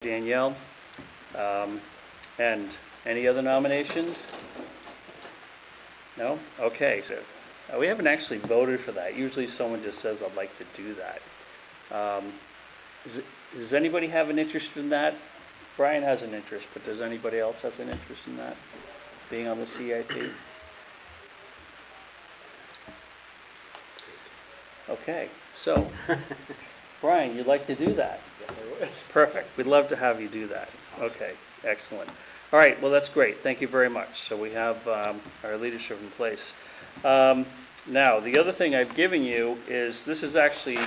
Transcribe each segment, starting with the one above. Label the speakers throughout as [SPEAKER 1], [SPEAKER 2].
[SPEAKER 1] Danielle. And any other nominations? No? Okay. So, we haven't actually voted for that. Usually someone just says, I'd like to do that. Does anybody have an interest in that? Brian has an interest, but does anybody else have an interest in that? Being on the CIP? Okay, so, Brian, you'd like to do that?
[SPEAKER 2] Yes, I would.
[SPEAKER 1] Perfect. We'd love to have you do that. Okay, excellent. All right, well, that's great. Thank you very much. So we have our leadership in place. Now, the other thing I've given you is, this is actually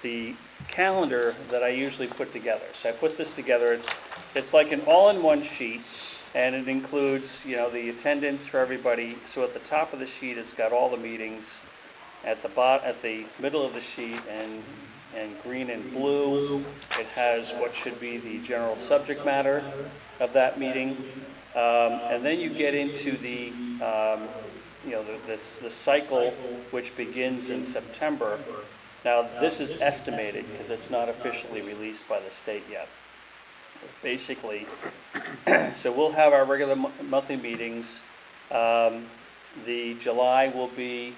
[SPEAKER 1] the calendar that I usually put together. So I put this together. It's like an all-in-one sheet, and it includes, the attendance for everybody. So at the top of the sheet, it's got all the meetings. At the middle of the sheet, and green and blue, it has what should be the general subject matter of that meeting. And then you get into the cycle, which begins in September. Now, this is estimated because it's not officially released by the state yet. Basically, so we'll have our regular monthly meetings. The July will be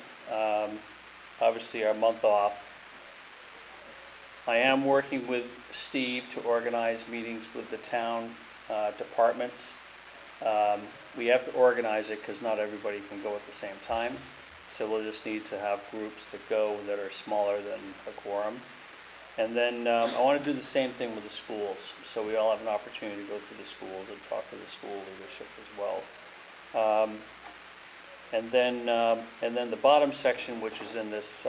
[SPEAKER 1] obviously our month off. I am working with Steve to organize meetings with the town departments. We have to organize it because not everybody can go at the same time. So we'll just need to have groups that go that are smaller than a quorum. And then I want to do the same thing with the schools. So we all have an opportunity to go through the schools and talk to the school leadership as well. And then the bottom section, which is in this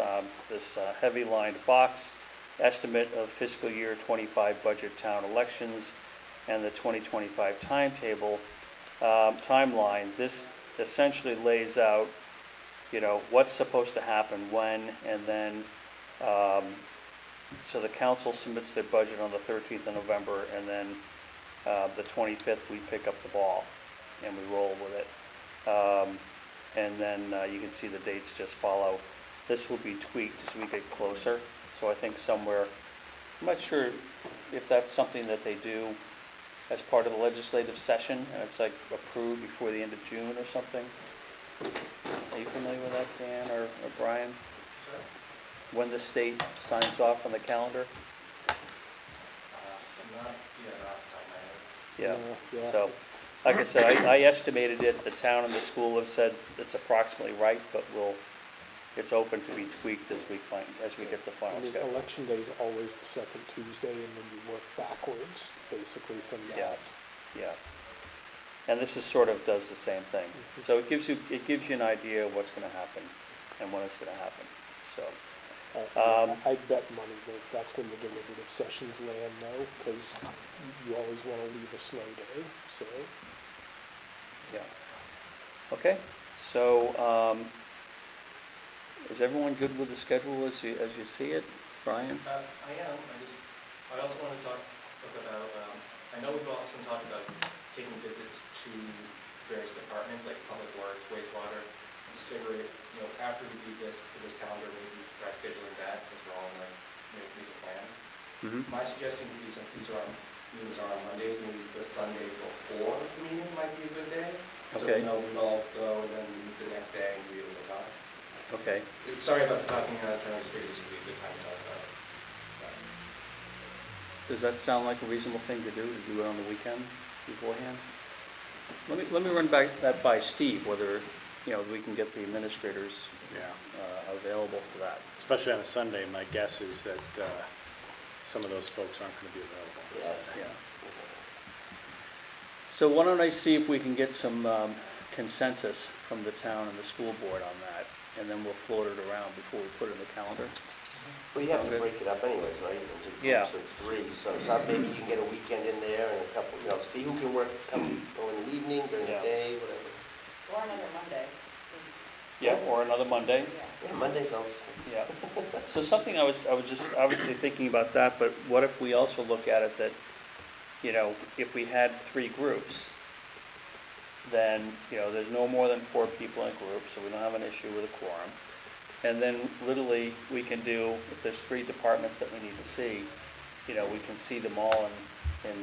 [SPEAKER 1] heavy lined box, estimate of fiscal year 25 budget town elections and the 2025 timeline. This essentially lays out, what's supposed to happen when, and then so the council submits their budget on the 13th of November, and then the 25th we pick up the ball and we roll with it. And then you can see the dates just follow. This will be tweaked as we get closer. So I think somewhere, I'm not sure if that's something that they do as part of the legislative session, and it's like approved before the end of June or something. Are you familiar with that, Dan or Brian?
[SPEAKER 2] Sure.
[SPEAKER 1] When the state signs off on the calendar?
[SPEAKER 2] Not off the top of my head.
[SPEAKER 1] Yeah. So, like I said, I estimated it. The town and the school have said it's approximately right, but it's open to be tweaked as we get the final schedule.
[SPEAKER 3] Election day is always the second Tuesday, and then you work backwards, basically, from that.
[SPEAKER 1] Yeah. And this does the same thing.
[SPEAKER 3] Mm-hmm.
[SPEAKER 1] So it gives you an idea of what's going to happen and when it's going to happen. So.
[SPEAKER 3] I bet money that that's when the deliberative sessions land now, because you always want to leave a snow day. So.
[SPEAKER 1] Yeah. Okay. So. Is everyone good with the schedule as you see it, Brian?
[SPEAKER 2] I am. I also want to talk about. I know we've also talked about taking visits to various departments like Public Works, wastewater. Just figure, after we do this for this calendar, maybe try scheduling that since we're all in make a plan.
[SPEAKER 1] Mm-hmm.
[SPEAKER 2] My suggestion would be, since these meetings are on Mondays, maybe the Sunday before the meeting might be a good day.
[SPEAKER 1] Okay.
[SPEAKER 2] So we all go, and then meet the next day and be able to talk.
[SPEAKER 1] Okay.
[SPEAKER 2] Sorry about talking out of turn. I just figured this would be a good time to talk about it.
[SPEAKER 1] Does that sound like a reasonable thing to do it on the weekend beforehand? Let me run that by Steve, whether we can get the administrators available for that.
[SPEAKER 4] Especially on a Sunday, my guess is that some of those folks aren't going to be available.
[SPEAKER 1] Yes. Yeah. So why don't I see if we can get some consensus from the town and the school board on that, and then we'll float it around before we put it in the calendar.
[SPEAKER 5] Well, you have
[SPEAKER 1] Sound
[SPEAKER 5] to
[SPEAKER 1] good?
[SPEAKER 5] break it up anyways, right? Into
[SPEAKER 1] Yeah.
[SPEAKER 5] groups of three, so maybe you can get a weekend in there and a couple, see who can work, come in the evening, during
[SPEAKER 1] Yeah.
[SPEAKER 5] the day, whatever.
[SPEAKER 6] Or another Monday,
[SPEAKER 1] Yeah, or another Monday.
[SPEAKER 6] yeah.
[SPEAKER 5] Yeah, Monday's always,
[SPEAKER 1] Yeah. So something I was just obviously thinking about that, but what if we also look at it that, if we had 3 groups, then, there's no more than 4 people in a group, so we don't have an issue with a quorum. And then literally we can do, if there's 3 departments that we need to see, we can see them all in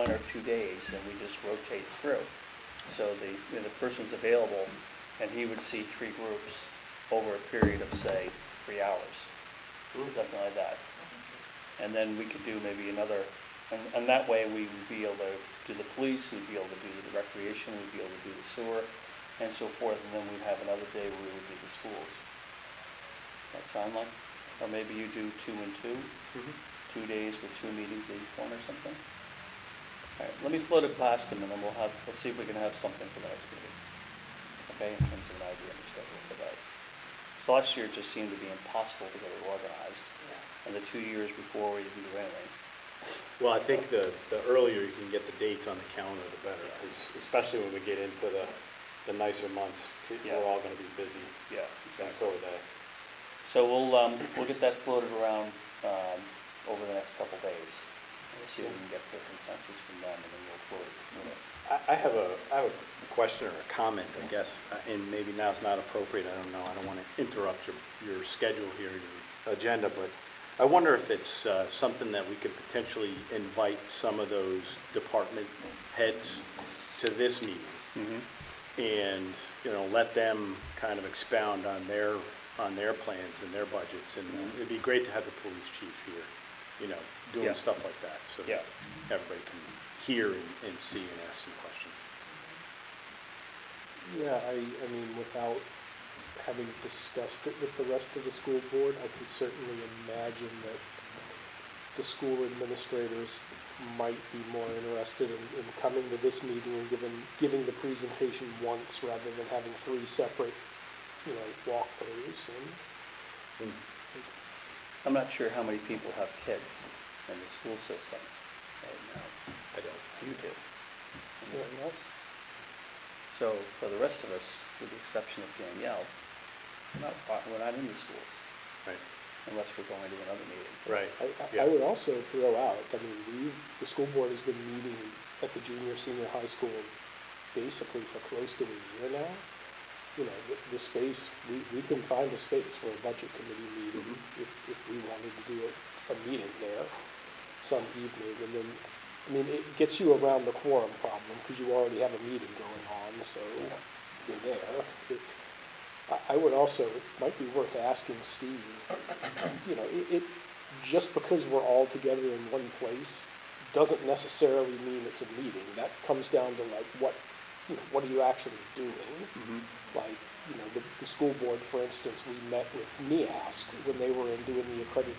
[SPEAKER 1] 1 or 2 days, and we just rotate through. So the person's available, and he would see 3 groups over a period of, say, 3 hours, something like that. And then we could do maybe another, and that way we would be able to do the police, we'd be able to do the recreation, we'd be able to do the sewer, and so forth, and then we'd have another day where we would do the schools. That sound like? Or maybe you do 2 and 2, 2 days with 2 meetings each one or something? All right, let me float it past them, and then we'll see if we can have something for the next meeting. Okay, in terms of an idea and schedule for that. So last year it just seemed to be impossible to get it organized, and the 2 years before we didn't do anything.
[SPEAKER 4] Well, I think the earlier you can get the dates on the calendar, the better, 'cause especially when we get into the nicer months,
[SPEAKER 1] Yeah.
[SPEAKER 4] we're all gonna be busy,
[SPEAKER 1] Yeah,
[SPEAKER 4] and so are they.
[SPEAKER 1] So we'll get that floated around over the next couple days. We'll see if we can get the consensus from them, and then we'll float it with us.
[SPEAKER 4] I have a question or a comment, I guess, and maybe now's not appropriate, I don't know, I don't want to interrupt your schedule here, your agenda, but I wonder if it's something that we could potentially invite some of those department heads to this meeting, and, let them kind of expound on their plans and their budgets, and it'd be great to have the police chief here, doing
[SPEAKER 1] Yeah.
[SPEAKER 4] stuff like that, so
[SPEAKER 1] Yeah.
[SPEAKER 4] that everybody can hear and see and ask some questions.
[SPEAKER 3] Yeah, I mean, without having discussed it with the rest of the school board, I can certainly imagine that the school administrators might be more interested in coming to this meeting and giving the presentation once rather than having 3 separate, walkthroughs. And
[SPEAKER 1] I'm not sure how many people have kids in the school system right now.
[SPEAKER 4] I don't.
[SPEAKER 1] You do. Anybody else? So for the rest of us, with the exception of Danielle, we're not in the schools
[SPEAKER 4] Right,
[SPEAKER 1] unless we're going to another meeting.
[SPEAKER 4] right.
[SPEAKER 3] I
[SPEAKER 4] Yeah.
[SPEAKER 3] would also throw out, I mean, the school board has been meeting at the junior, senior high school basically for close to a year now. The space, we can find a space for a budget committee meeting if we wanted to do a meeting there some evening. And then, I mean, it gets you around the quorum problem because you already have a meeting going on, so you're there. I would also, it might be worth asking Steve, just because we're all together in one place doesn't necessarily mean it's a meeting. That comes down to like, what are you actually doing? Like, the school board, for instance, we met with NEASC when they were in doing the accreditation